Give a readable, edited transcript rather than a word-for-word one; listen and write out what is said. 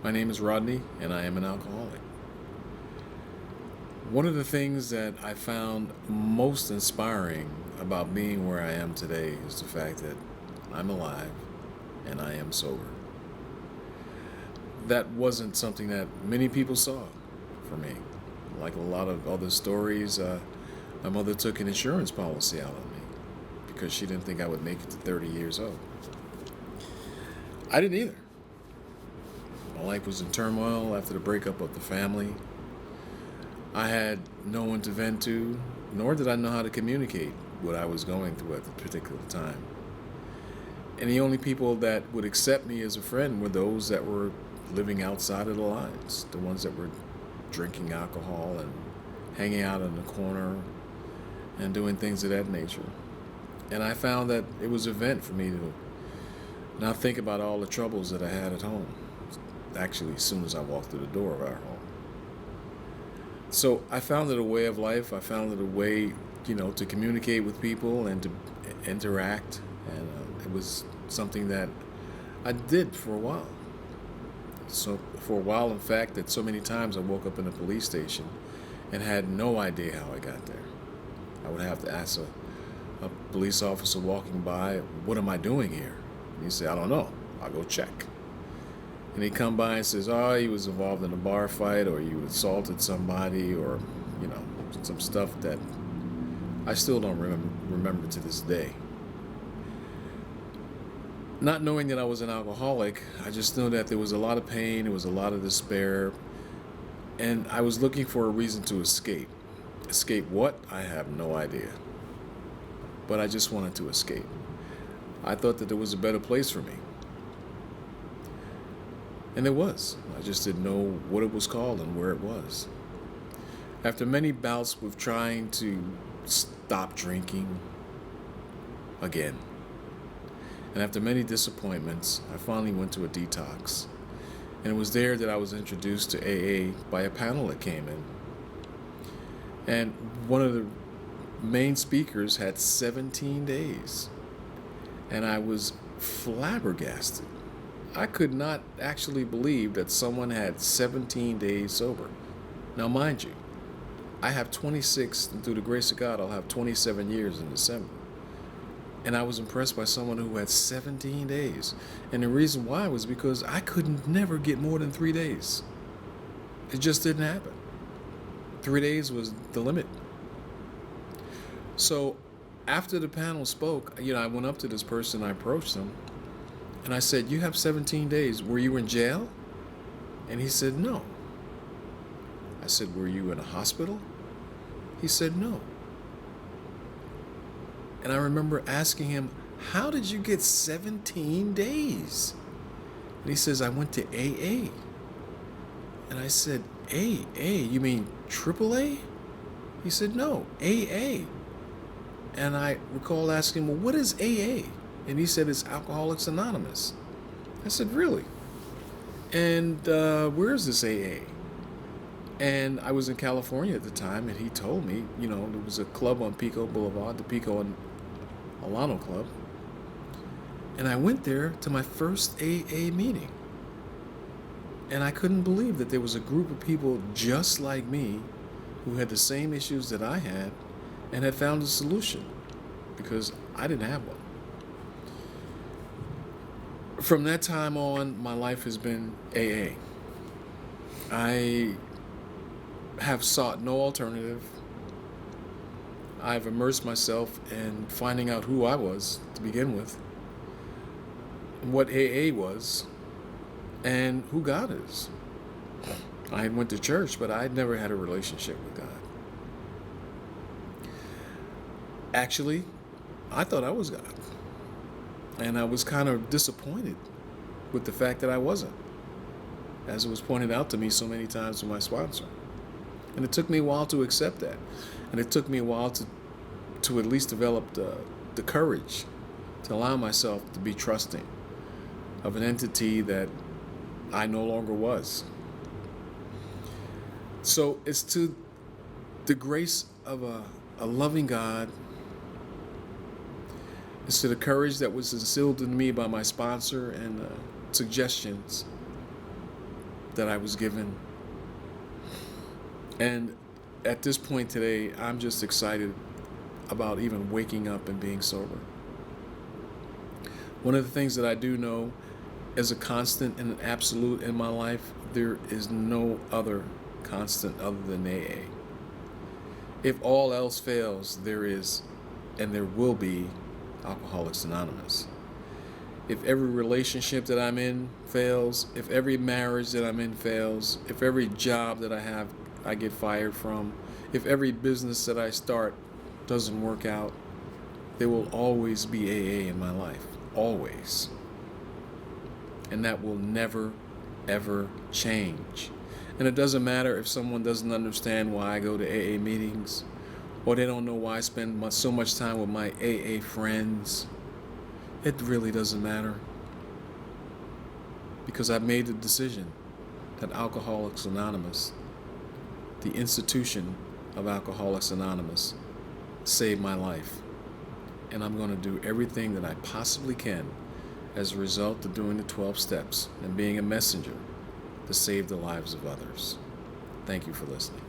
My name is Rodney, and I am an alcoholic. One of the things that I found most inspiring about being where I am today is the fact that I'm alive and I am sober. That wasn't something that many people saw for me. Like a lot of other stories, my mother took an insurance policy out on me because she didn't think I would make it to 30 years old. I didn't either. My life was in turmoil after the breakup of the family. I had no one to vent to, nor did I know how to communicate what I was going through at the particular time. And the only people that would accept me as a friend were those that were living outside of the lines, the ones that were drinking alcohol and hanging out in the corner and doing things of that nature. And I found that it was a vent for me to not think about all the troubles that I had at home, actually, as soon as I walked through the door of our home. So I found it a way of life. I found it a way, to communicate with people and to interact. And it was something that I did for a while. So for a while, in fact, that so many times I woke up in a police station and had no idea how I got there. I would have to ask a police officer walking by, "What am I doing here?" And he'd say, "I don't know. I'll go check." And he'd come by and says, "Oh, he was involved in a bar fight, or you assaulted somebody, or, some stuff that I still don't remember to this day." Not knowing that I was an alcoholic, I just knew that there was a lot of pain, there was a lot of despair, and I was looking for a reason to escape. Escape what? I have no idea. But I just wanted to escape. I thought that there was a better place for me. And there was. I just didn't know what it was called and where it was. After many bouts with trying to stop drinking again, and after many disappointments, I finally went to a detox. And it was there that I was introduced to AA by a panel that came in. And one of the main speakers had 17 days. And I was flabbergasted. I could not actually believe that someone had 17 days sober. Now, mind you, I have 26, and through the grace of God, I'll have 27 years in December. And I was impressed by someone who had 17 days. And the reason why was because I couldn't never get more than 3 days. It just didn't happen. 3 days was the limit. So after the panel spoke, I went up to this person, I approached him, and I said, "You have 17 days. Were you in jail?" And he said, "No." I said, "Were you in a hospital?" He said, "No." And I remember asking him, "How did you get 17 days? And he says, "I went to AA." And I said, "AA? You mean AAA?" He said, "No, AA." And I recall asking him, "Well, what is AA?" And he said, "It's Alcoholics Anonymous." I said, "Really? And where is this AA?" And I was in California at the time, and he told me, there was a club on Pico Boulevard, the Pico and Alano Club. And I went there to my first AA meeting. And I couldn't believe that there was a group of people just like me who had the same issues that I had and had found a solution, because I didn't have one. From that time on, my life has been AA. I have sought no alternative. I've immersed myself in finding out who I was to begin with, what AA was, and who God is. I had went to church, but I had never had a relationship with God. Actually, I thought I was God. And I was kind of disappointed with the fact that I wasn't, as it was pointed out to me so many times from my sponsor. And it took me a while to accept that. And it took me a while to at least develop the courage to allow myself to be trusting of an entity that I no longer was. So it's to the grace of a loving God. It's to the courage that was instilled in me by my sponsor and suggestions that I was given. And at this point today, I'm just excited about even waking up and being sober. One of the things that I do know as a constant and an absolute in my life, there is no other constant other than AA. If all else fails, there is and there will be Alcoholics Anonymous. If every relationship that I'm in fails, if every marriage that I'm in fails, if every job that I have I get fired from, if every business that I start doesn't work out, there will always be AA in my life. Always. And that will never, ever change. And it doesn't matter if someone doesn't understand why I go to AA meetings, or they don't know why I spend so much time with my AA friends. It really doesn't matter. Because I've made the decision that Alcoholics Anonymous, the institution of Alcoholics Anonymous, saved my life. And I'm going to do everything that I possibly can as a result of doing the 12 steps and being a messenger to save the lives of others. Thank you for listening.